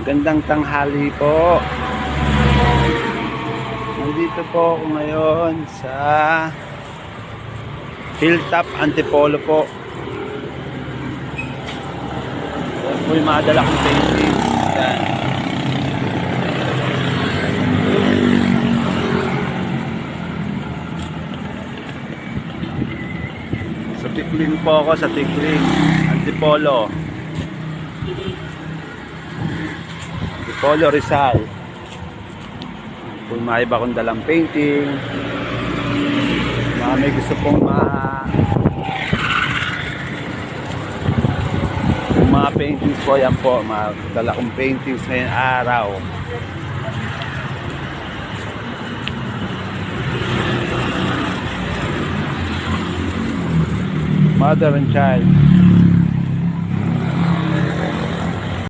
Gandang tanghali po. Nandito po ako ngayon sa Hilltop Antipolo po. Yan po yung mga dala kong paintings. Yan. Sa Tikling po ako, sa Tikling Antipolo. Antipolo, Rizal. Kung may iba kong dalang painting, mga may gusto pong mga paintings po, yan po, mga dala kong paintings ngayong araw. Mother and child.